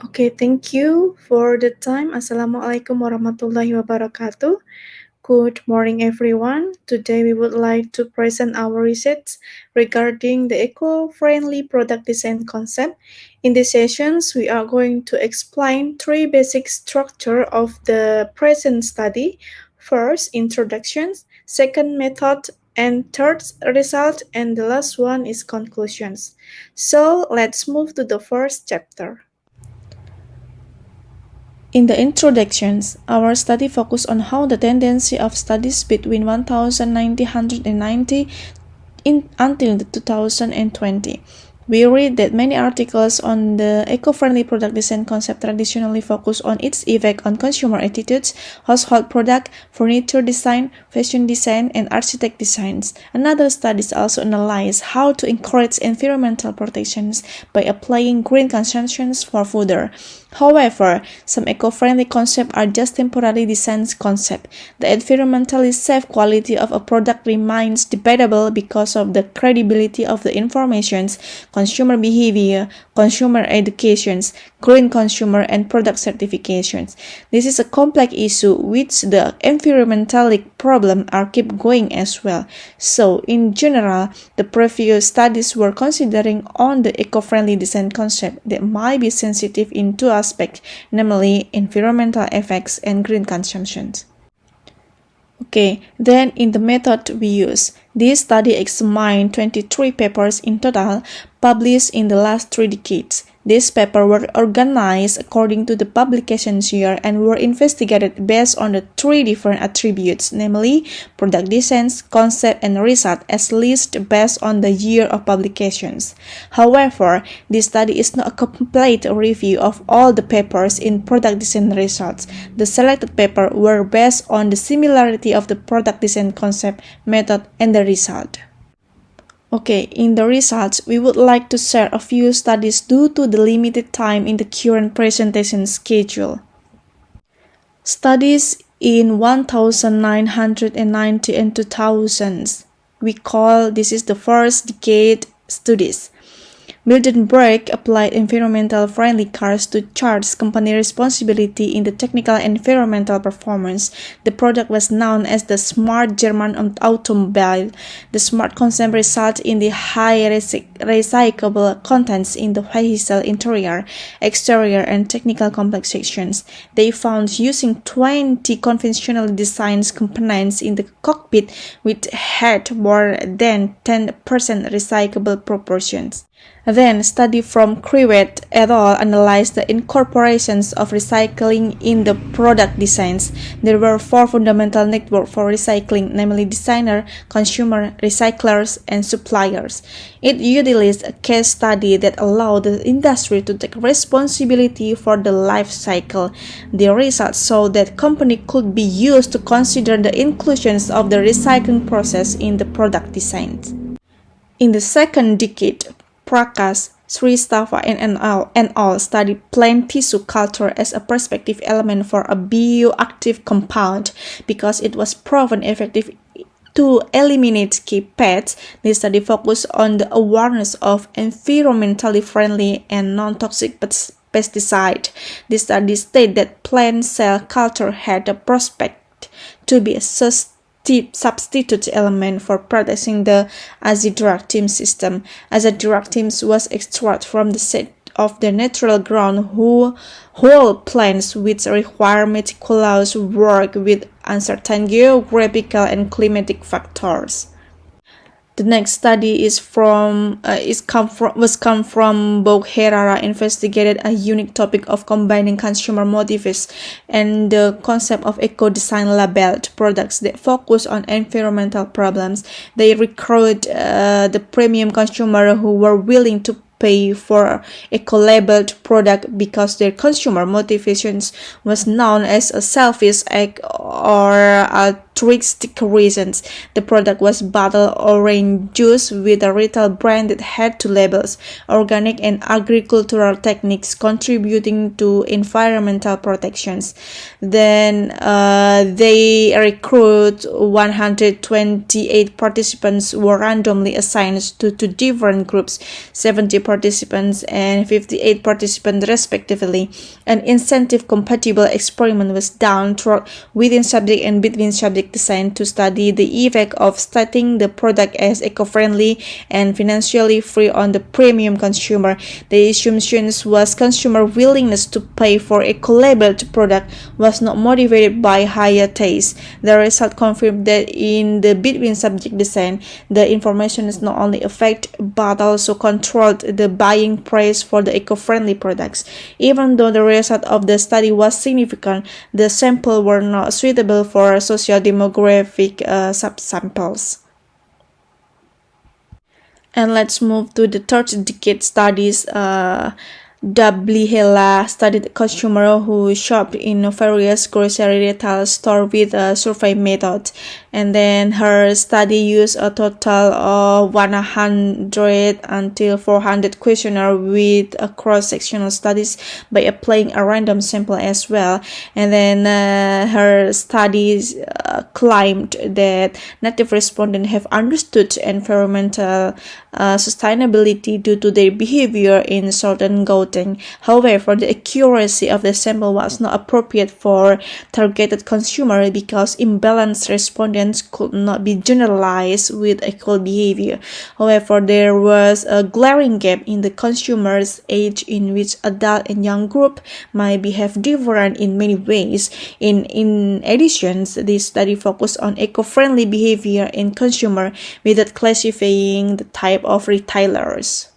Okay, thank you for the time. Assalamualaikum warahmatullahi wabarakatuh. Good morning, everyone. Today we would like to present our research regarding the eco-friendly product design concept. In these sessions, we are going to explain three basic structure of the present study. First, introductions, second, method, and third, result, and the last one is conclusions. So let's move to the first chapter. In the introductions, our study focused on how the tendency of studies between 1990 until 2020. We read that many articles on the eco-friendly product design concept traditionally focus on its effect on consumer attitudes, household product, furniture design, fashion design, and architect designs. Another studies also analyze how to encourage environmental protections by applying green consumptions for further. However, some eco-friendly concepts are just temporary design concepts. The environmentally safe quality of a product remains debatable because of the credibility of the information, consumer behavior, consumer educations, green consumer, and product certifications. This is a complex issue which the environmental problem are keep going as well. So, in general, the previous studies were considering on the eco-friendly design concept that might be sensitive in two aspects, namely environmental effects and green consumption. Okay, then in the method we use, this study examined 23 papers in total published in the last 3 decades. These papers were organized according to the publications year and were investigated based on the 3 different attributes, namely product design, concept, and result, as listed based on the year of publications. However, this study is not a complete review of all the papers in product design results. The selected papers were based on the similarity of the product design concept, method, and the result. Okay, in the results, we would like to share a few studies due to the limited time in the current presentation schedule. Studies in 1990 and 2000s. We call this is the first decade studies. Mildenberg applied environmental friendly cars to charge company responsibility in the technical and environmental performance. The product was known as the Smart German Automobile. The smart concept resulted in the high recyclable contents in the vehicle interior, exterior, and technical complex sections. They found using 20 conventional designed components in the cockpit which had more than 10% recyclable proportions. Then, study from Crewet et al. Analyzed the incorporations of recycling in the product designs. There were 4 fundamental networks for recycling, namely designer, consumer, recyclers, and suppliers. It utilized a case study that allowed the industry to take responsibility for the life cycle. The results showed that company could be used to consider the inclusions of the recycling process in the product designs. In the second decade, Prakash, Sristava, and all studied plant tissue culture as a prospective element for a bioactive compound because it was proven effective to eliminate key pests. This study focused on the awareness of environmentally friendly and non-toxic pesticide. This study stated that plant cell culture had a prospect to be a substitute element for protecting the azithromycin system. Azithromycin was extracted from the seed of the natural ground whole plants which require meticulous work with uncertain geographical and climatic factors. The next study was from Herrera investigated a unique topic of combining consumer motifs and the concept of eco-design labeled products that focus on environmental problems. They recruit the premium consumer who were willing to pay for eco-labeled product because their consumer motivations was known as a selfish act or altruistic reasons. The product was bottled orange juice with a retail brand that had two labels: organic and agricultural techniques, contributing to environmental protections. Then they recruit 128 participants were randomly assigned to two different groups, 70 participants and 58 participants respectively. An incentive-compatible experiment was done throughout within subject and between subject designed to study the effect of stating the product as eco-friendly and financially free on the premium consumer. The assumption was consumer willingness to pay for eco-labeled product was not motivated by higher taste. The result confirmed that in the between subject design, the information is not only affect but also controlled the buying price for the eco-friendly products. Even though the result of the study was significant, the sample were not suitable for socio-demographic subsamples. And let's move to the third decade studies. Dablihela studied consumers who shopped in various grocery retail stores with a survey method, and then her study used a total of 100 until 400 questionnaires with a cross-sectional studies by applying a random sample as well. And then her studies claimed that native respondents have understood environmental sustainability due to their behavior in certain gathering. However, the accuracy of the sample was not appropriate for targeted consumers because imbalanced respondents could not be generalized with equal behavior. However, there was a glaring gap in the consumers' age in which adult and young group might behave different in many ways. In addition, this study focused on eco-friendly behavior in consumer without classifying the type of retailers.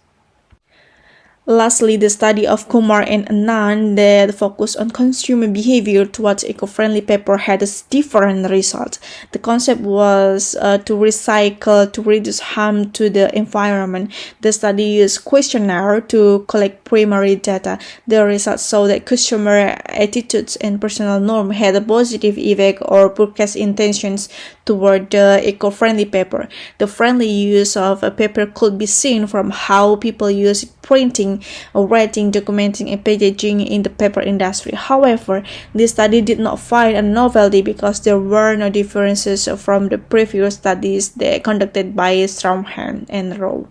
Lastly, the study of Kumar and Anand that focused on consumer behavior towards eco-friendly paper had a different result. The concept was to recycle to reduce harm to the environment. The study used questionnaire to collect primary data. The results showed that consumer attitudes and personal norms had a positive effect or purchase intentions toward the eco-friendly paper. The friendly use of a paper could be seen from how people use it printing, writing, documenting, and packaging in the paper industry. However, this study did not find a novelty because there were no differences from the previous studies that conducted by Stromhan and Rowe.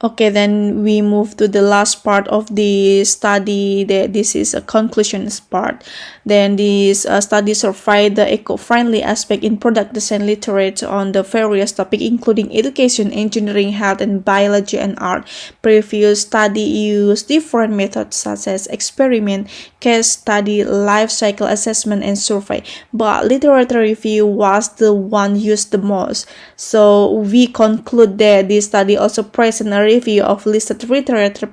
Okay, then we move to the last part of the study. This is a conclusions part. Then this study surveyed the eco-friendly aspect in product design literature on the various topics including education, engineering, health, and biology and art. Previous study used different methods such as experiment, case study, life cycle assessment, and survey. But literature review was the one used the most. So we conclude that this study also presents a review of listed literature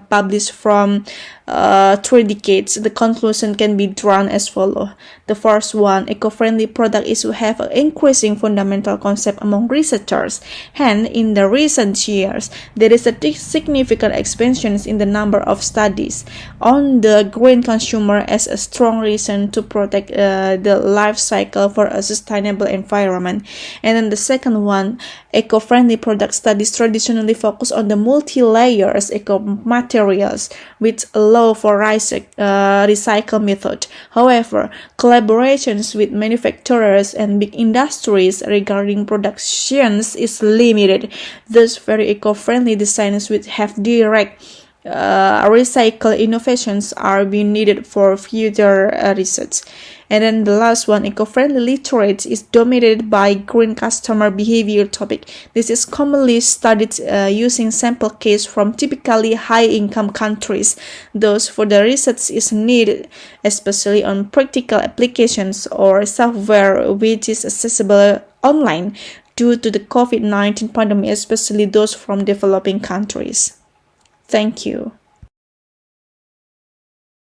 published from 3 decades. The conclusion can be drawn as follows. The first one, eco-friendly product is to have an increasing fundamental concept among researchers. Hence, in the recent years, there is a significant expansion in the number of studies on the green consumer as a strong reason to protect the life cycle for a sustainable environment. And then the second one, eco-friendly product studies traditionally focus on the multi-layers eco-materials, which allow for recycle method. However, collaborations with manufacturers and big industries regarding productions is limited. Thus, very eco-friendly designs which have direct recycle innovations are being needed for future research. And then the last one, eco-friendly literature is dominated by green customer behavior topic. This is commonly studied using sample case from typically high-income countries. Thus, further research is needed, especially on practical applications or software which is accessible online due to the COVID-19 pandemic, especially those from developing countries. Thank you.